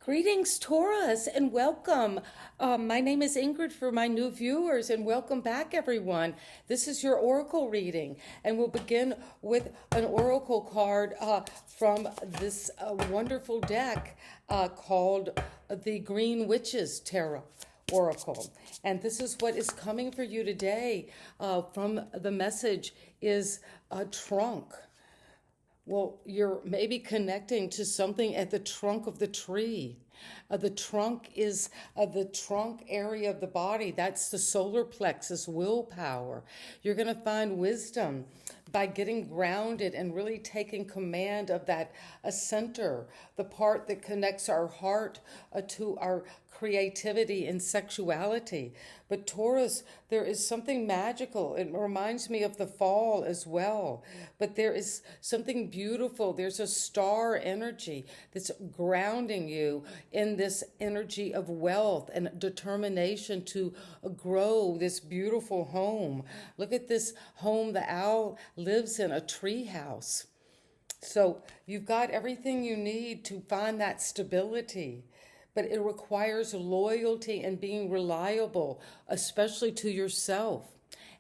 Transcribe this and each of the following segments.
Greetings, Taurus, and welcome. My name is Ingrid for my new viewers, and welcome back, everyone. This is your oracle reading, and we'll begin with an oracle card from this wonderful deck called the Green Witches Tarot Oracle. And this is what is coming for you today from the message is a trunk. Well, you're maybe connecting to something at the trunk of the tree. The trunk is the trunk area of the body. That's the solar plexus, willpower. You're going to find wisdom by getting grounded and really taking command of that center, the part that connects our heart to our creativity and sexuality. But Taurus, there is something magical. It reminds me of the fall as well. But there is something beautiful. There's a star energy that's grounding you in this energy of wealth and determination to grow this beautiful home. Look at this home the owl lives in, a tree house. So you've got everything you need to find that stability, but it requires loyalty and being reliable, especially to yourself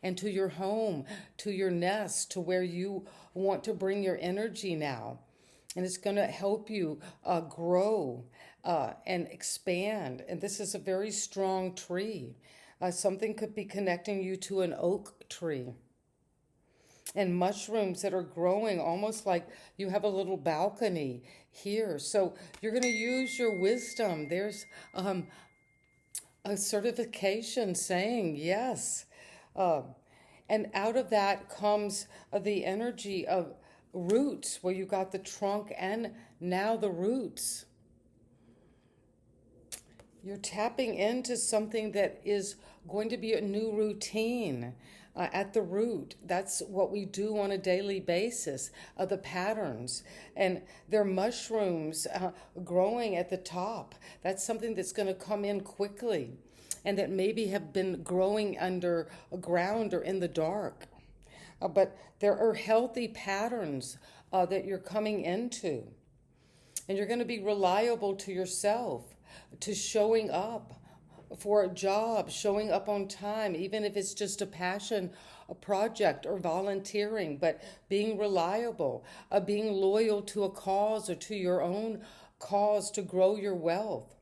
and to your home, to your nest, to where you want to bring your energy now. And it's going to help you grow and expand. And this is a very strong tree. Something could be connecting you to an oak tree. And mushrooms that are growing almost like you have a little balcony here. So you're going to use your wisdom. There's a certification saying yes. And out of that comes the energy of roots, where you got the trunk and now the roots. You're tapping into something that is going to be a new routine at the root. That's what we do on a daily basis, the patterns. And they're mushrooms growing at the top. That's something that's going to come in quickly and that maybe have been growing underground or in the dark. But there are healthy patterns that you're coming into. And you're going to be reliable to yourself, to showing up for a job, showing up on time, even if it's just a passion, a project, or volunteering, but being reliable, being loyal to a cause or to your own cause to grow your wealth.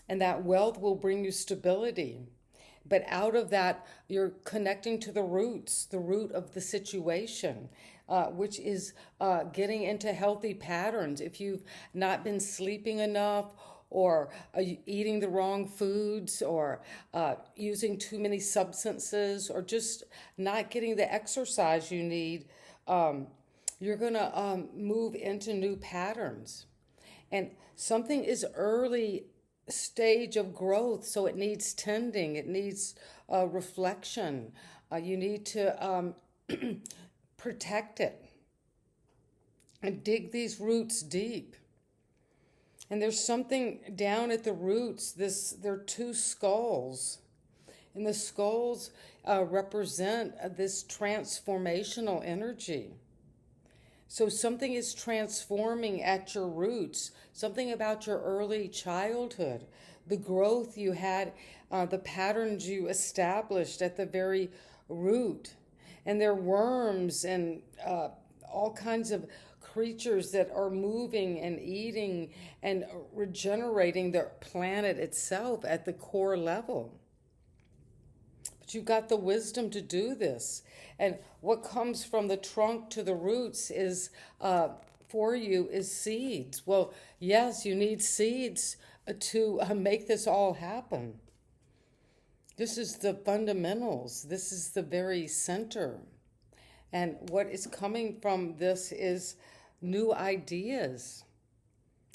And that wealth will bring you stability. But out of that, you're connecting to the roots, the root of the situation, which is getting into healthy patterns. If you've not been sleeping enough, or eating the wrong foods, or using too many substances, or just not getting the exercise you need, you're going to move into new patterns. And something is early stage of growth, so it needs tending, it needs reflection. You need to protect it and dig these roots deep. And there's something down at the roots. There are two skulls. And the skulls represent this transformational energy. So something is transforming at your roots. Something about your early childhood. The growth you had, the patterns you established at the very root. And there are worms and all kinds of creatures that are moving and eating and regenerating the planet itself at the core level. But you've got the wisdom to do this. And what comes from the trunk to the roots is, for you, is seeds. Well, yes, you need seeds to make this all happen. This is the fundamentals. This is the very center. And what is coming from this is new ideas,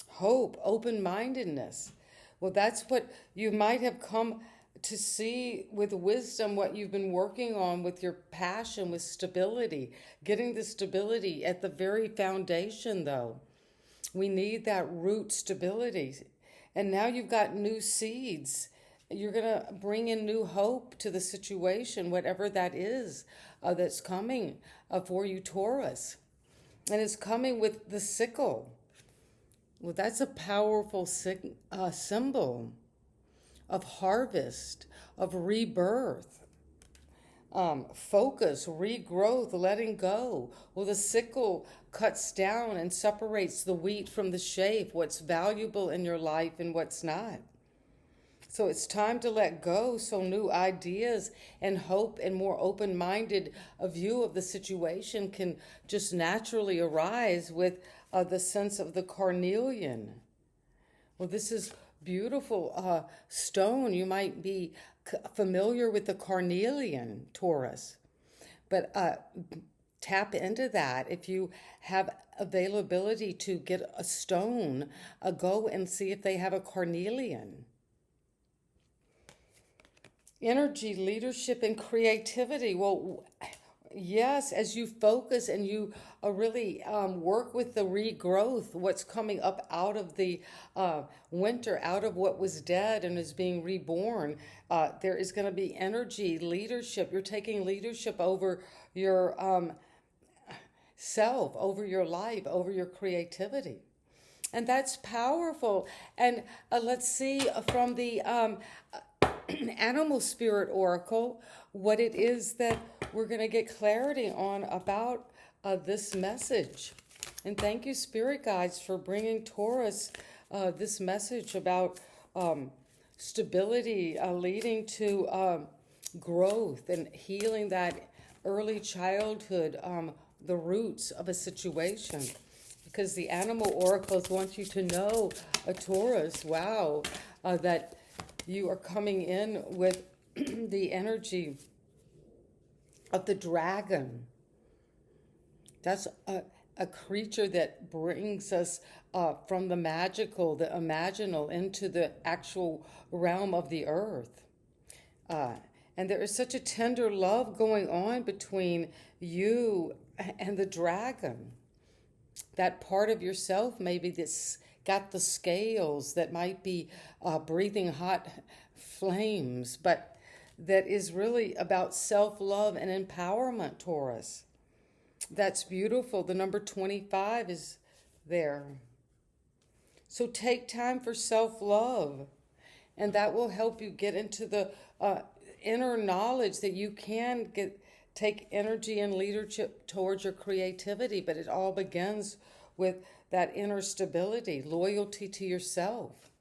hope, open-mindedness. Well, that's what you might have come to see with wisdom, what you've been working on with your passion, with stability, getting the stability at the very foundation, though. We need that root stability. And now you've got new seeds. You're going to bring in new hope to the situation, whatever that is that's coming for you, Taurus. And it's coming with the sickle. Well, that's a powerful symbol of harvest, of rebirth, focus, regrowth, letting go. Well, the sickle cuts down and separates the wheat from the chaff, what's valuable in your life and what's not. So it's time to let go so new ideas and hope and more open minded a view of the situation can just naturally arise with the sense of the carnelian. Well, this is beautiful stone. You might be familiar with the carnelian, Taurus, but tap into that. If you have availability to get a stone, go and see if they have a carnelian. Energy, leadership, and creativity. Well, yes, as you focus and you really work with the regrowth, what's coming up out of the winter, out of what was dead and is being reborn, there is going to be energy, leadership. You're taking leadership over your self, over your life, over your creativity. And that's powerful. And let's see from the animal spirit oracle what it is that we're going to get clarity on about this message. And thank you, spirit guides, for bringing Taurus this message about stability leading to growth and healing that early childhood, the roots of a situation. Because the animal oracles want you to know, Taurus, wow, that you are coming in with the energy of the dragon. That's a creature that brings us from the magical, the imaginal, into the actual realm of the earth. And there is such a tender love going on between you and the dragon. That part of yourself maybe that's got the scales that might be breathing hot flames, but that is really about self-love and empowerment, Taurus. That's beautiful. The number 25 is there. So take time for self-love, and that will help you get into the inner knowledge that you can take energy and leadership towards your creativity, but it all begins with that inner stability, loyalty to yourself,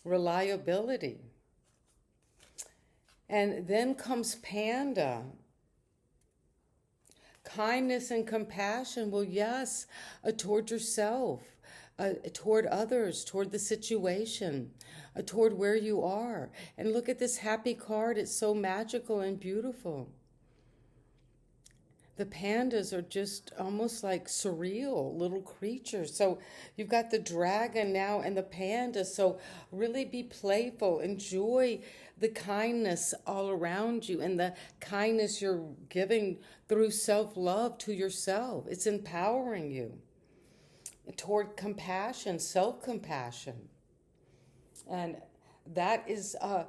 reliability. And then comes Panda. Kindness and compassion. Well, yes, toward yourself, toward others, toward the situation, toward where you are. And look at this happy card. It's so magical and beautiful. The pandas are just almost like surreal little creatures. So you've got the dragon now and the panda. So really be playful. Enjoy the kindness all around you and the kindness you're giving through self-love to yourself. It's empowering you toward compassion, self-compassion. And that is an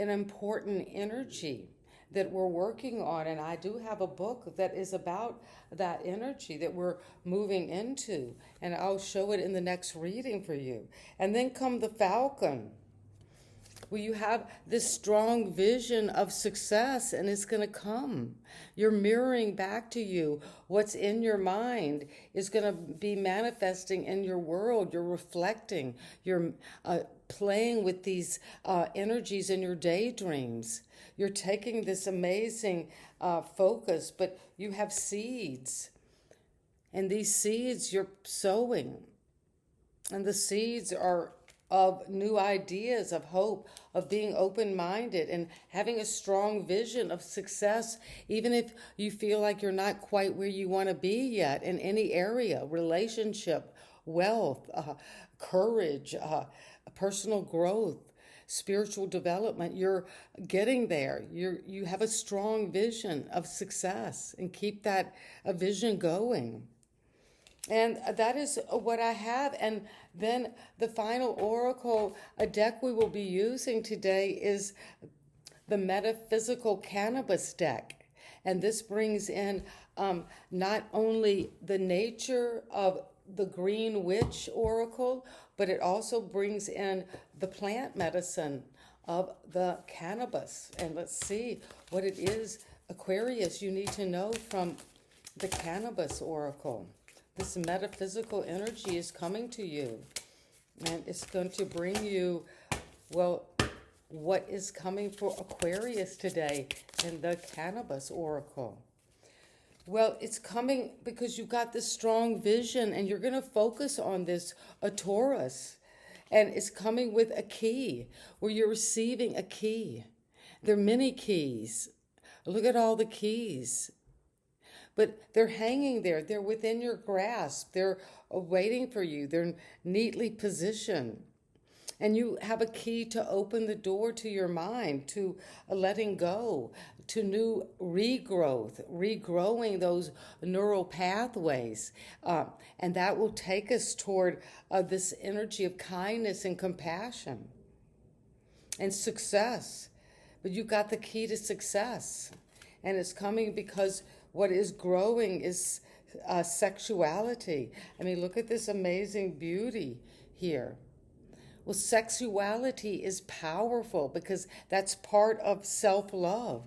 important energy that we're working on, and I do have a book that is about that energy that we're moving into, and I'll show it in the next reading for you. And then come the falcon. Well, you have this strong vision of success, and it's going to come. You're mirroring back to you what's in your mind is going to be manifesting in your world. You're reflecting. You're playing with these energies in your daydreams. You're taking this amazing focus, but you have seeds. And these seeds you're sowing. And the seeds are of new ideas, of hope, of being open-minded and having a strong vision of success, even if you feel like you're not quite where you want to be yet in any area, relationship, wealth, courage, personal growth, spiritual development. You're getting there. You have a strong vision of success, and keep that vision going. And that is what I have. And then the final oracle, a deck we will be using today, is the Metaphysical Cannabis deck. And this brings in not only the nature of the Green Witch Oracle, but it also brings in the plant medicine of the cannabis. And let's see what it is, Aquarius, you need to know from the cannabis oracle. This metaphysical energy is coming to you, and it's going to bring you, well, what is coming for Aquarius today in the cannabis oracle. Well, it's coming because you've got this strong vision, and you're going to focus on this, a Taurus, and it's coming with a key, where you're receiving a key. There are many keys. Look at all the keys. But they're hanging there. They're within your grasp. They're waiting for you. They're neatly positioned. And you have a key to open the door to your mind, to letting go, to new regrowth, regrowing those neural pathways. And that will take us toward this energy of kindness and compassion and success. But you got the key to success. And it's coming because what is growing is sexuality. I mean, look at this amazing beauty here. Well, sexuality is powerful because that's part of self-love.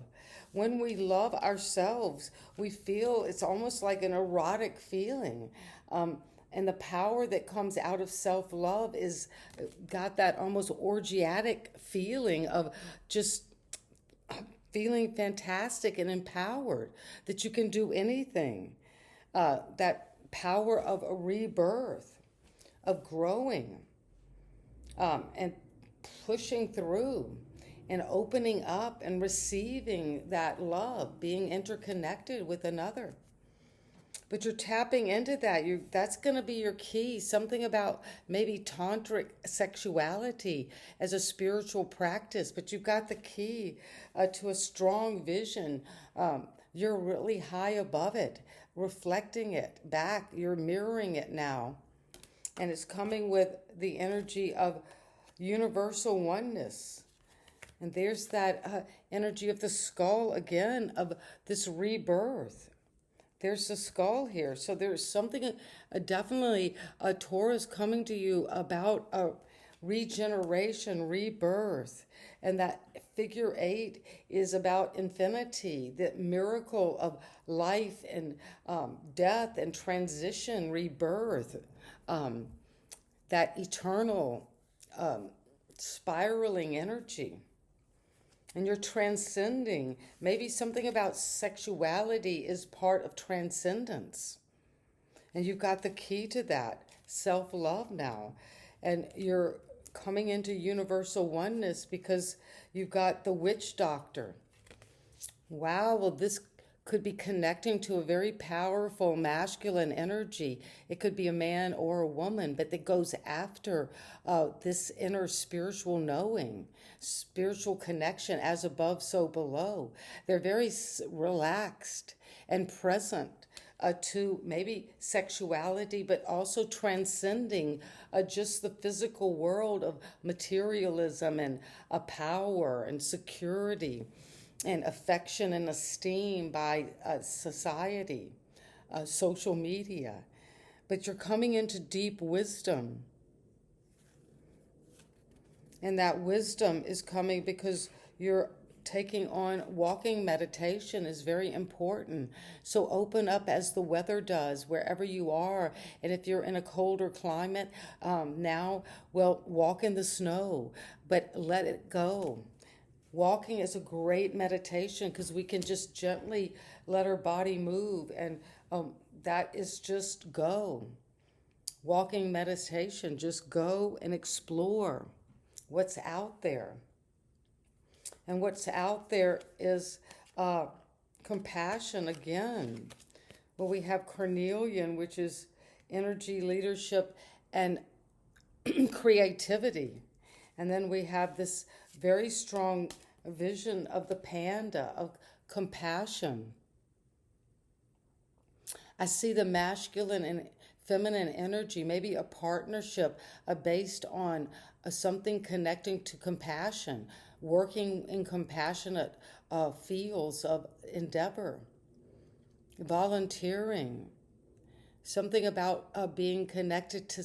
When we love ourselves, we feel it's almost like an erotic feeling. And the power that comes out of self-love is got that almost orgiatic feeling of just feeling fantastic and empowered, that you can do anything. That power of a rebirth, of growing, and pushing through and opening up and receiving that love, being interconnected with another. But you're tapping into that. That's going to be your key. Something about maybe tantric sexuality as a spiritual practice. But you've got the key to a strong vision. You're really high above it, reflecting it back. You're mirroring it now. And it's coming with the energy of universal oneness. And there's that energy of the skull again, of this rebirth. There's the skull here. So there's something, definitely a Taurus coming to you about a regeneration, rebirth. And that figure 8 is about infinity, the miracle of life and death and transition, rebirth. That eternal spiraling energy. And you're transcending. Maybe something about sexuality is part of transcendence. And you've got the key to that, self-love now. And you're coming into universal oneness because you've got the witch doctor. Wow, well, this could be connecting to a very powerful masculine energy. It could be a man or a woman, but that goes after this inner spiritual knowing, spiritual connection, as above, so below. They're very relaxed and present to maybe sexuality, but also transcending just the physical world of materialism and power and security and affection and esteem by society, social media. But you're coming into deep wisdom. And that wisdom is coming because you're taking on walking meditation is very important. So open up as the weather does, wherever you are. And if you're in a colder climate now, well, walk in the snow, but let it go. Walking is a great meditation because we can just gently let our body move, and that is just go. Walking meditation, just go and explore what's out there. And what's out there is compassion again. Well, we have carnelian, which is energy, leadership, and creativity. And then we have this very strong vision of the panda, of compassion. I see the masculine and feminine energy, maybe a partnership based on something connecting to compassion, working in compassionate fields of endeavor, volunteering, something about being connected to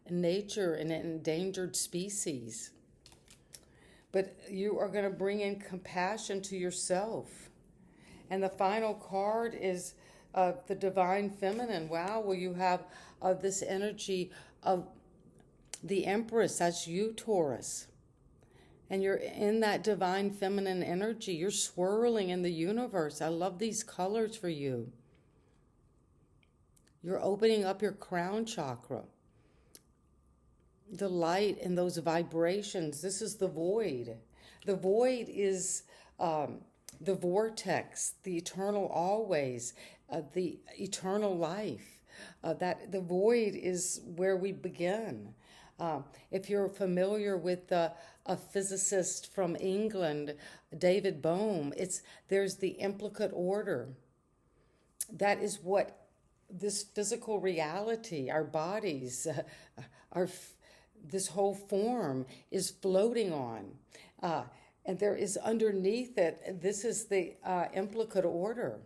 nature and an endangered species. But you are going to bring in compassion to yourself. And the final card is the divine feminine. Wow, well, you have this energy of the Empress. That's you, Taurus. And you're in that divine feminine energy. You're swirling in the universe. I love these colors for you. You're opening up your crown chakra. The light and those vibrations. This is the void. The void is the vortex, the eternal always, the eternal life. That the void is where we begin. If you're familiar with a physicist from England, David Bohm, there's the implicate order. That is what this physical reality, our bodies, this whole form is floating on. And there is underneath it, this is the implicate order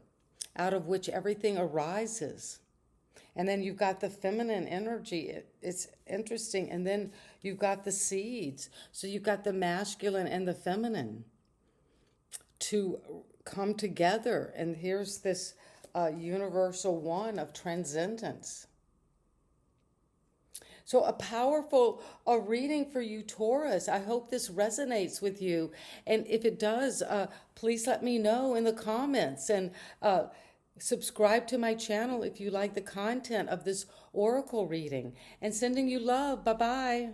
out of which everything arises. And then you've got the feminine energy. It's interesting. And then you've got the seeds. So you've got the masculine and the feminine to come together. And here's this universal one of transcendence. So a powerful reading for you, Taurus. I hope this resonates with you. And if it does, please let me know in the comments. And subscribe to my channel if you like the content of this oracle reading. And sending you love. Bye-bye.